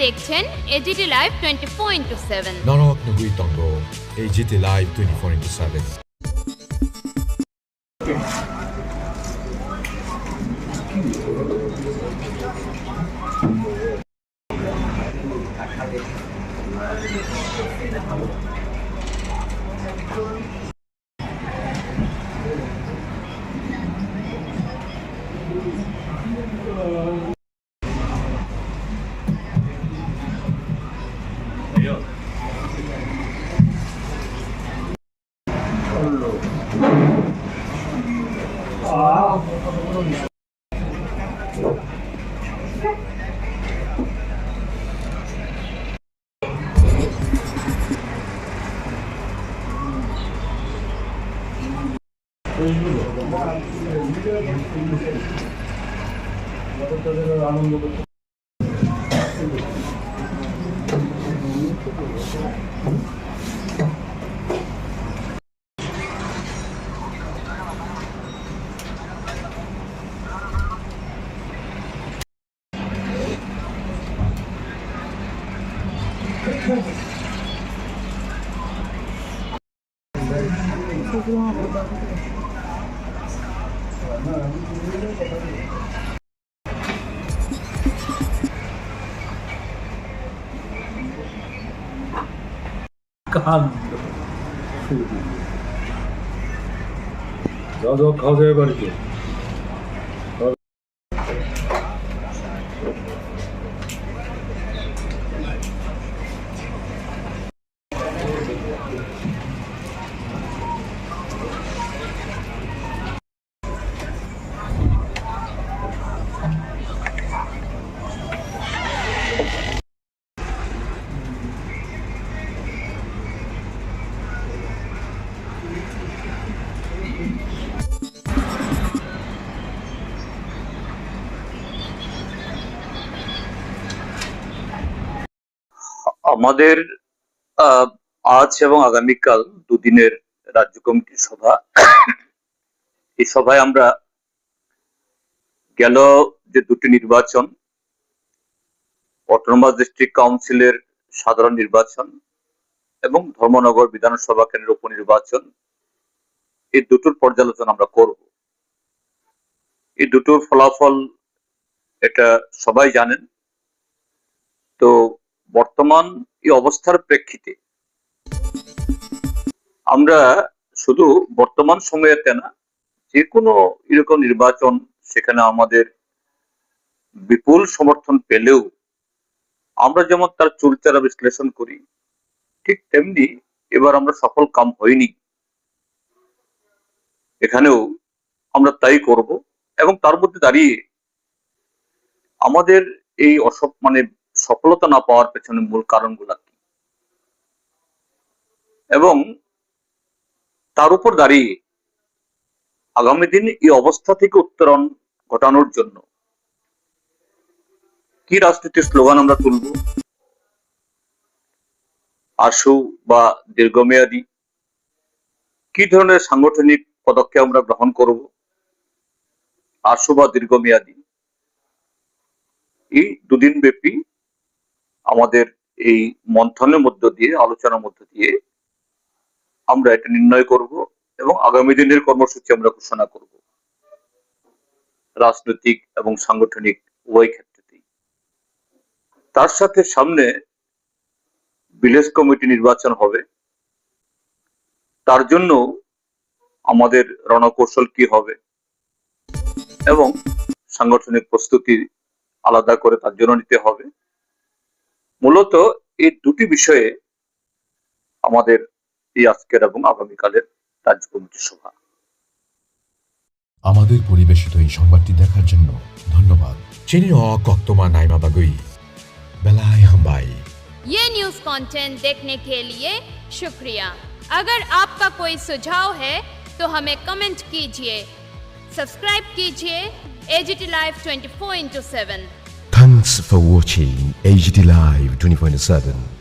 দেখছেন AGT live 24/7। নরক নগুই তঙ্গ AGT live 24/7। যাও খাওয়া যাবে বাড়িতে। আমাদের আজ এবং আগামীকাল দুদিনের রাজ্য কমিটির সভা। এই সভায় আমরা গেল যে দুটি নির্বাচন, অটোনমাস ডিস্ট্রিক্ট কাউন্সিলের সাধারণ নির্বাচন এবং ধর্মনগর বিধানসভা কেন্দ্রের উপনির্বাচন, এই দুটোর পর্যালোচনা আমরা করব। এই দুটোর ফলাফল এটা সবাই জানেন। তো বর্তমান এই অবস্থার প্রেক্ষিতে আমরা শুধু বর্তমান সময়েতে না, যে কোনো এরকম নির্বাচন সেখানে আমাদের বিপুল সমর্থন পেলেও আমরা যেমন তার চুলচারা বিশ্লেষণ করি, ঠিক তেমনি এবার আমরা সফল কাম হইনি, এখানেও আমরা তাই করব। এবং তার মধ্যে দাঁড়িয়ে আমাদের এই সফলতা না পাওয়ার পেছনে মূল কারণগুলো কি, এবং তার উপর দাঁড়িয়ে আগামী দিন এই অবস্থা থেকে উত্তরণ ঘটানোর জন্য কি রাজনীতির স্লোগান আমরা তুলব, আশু বা দীর্ঘমেয়াদী কি ধরনের সাংগঠনিক পদক্ষেপ আমরা গ্রহণ করব, আশু বা দীর্ঘমেয়াদী, এই দুদিন ব্যাপী আমাদের এই মন্থনের মধ্য দিয়ে, আলোচনার মধ্য দিয়ে আমরা এটা নির্ণয় করব এবং আগামী দিনের কর্মসূচি আমরা ঘোষণা করব, রাজনৈতিক এবং সাংগঠনিক উভয় ক্ষেত্রেই। তার সাথে সামনে ভিলেজ কমিটি নির্বাচন হবে, তার জন্য আমাদের রণকৌশল কি হবে এবং সাংগঠনিক প্রস্তুতি আলাদা করে তার জন্য নিতে হবে। মূলত এই দুটি বিষয়ে আমাদের এই আজকের এবং আগামীকালের রাজ্য কমিটির সভা। আমাদের পরিবেশিত এই সংবাদটি দেখার জন্য ধন্যবাদ। চিনি কক্তমা নাইমা বাগুই বেলায় হামবাই। ये न्यूज कंटेंट देखने के लिए शुक्रिया। अगर आपका कोई सुझाव है तो हमें कमेंट कीजिए, सब्सक्राइब कीजिए AGT live 24/7। Thanks for watching AGT Live 24/7.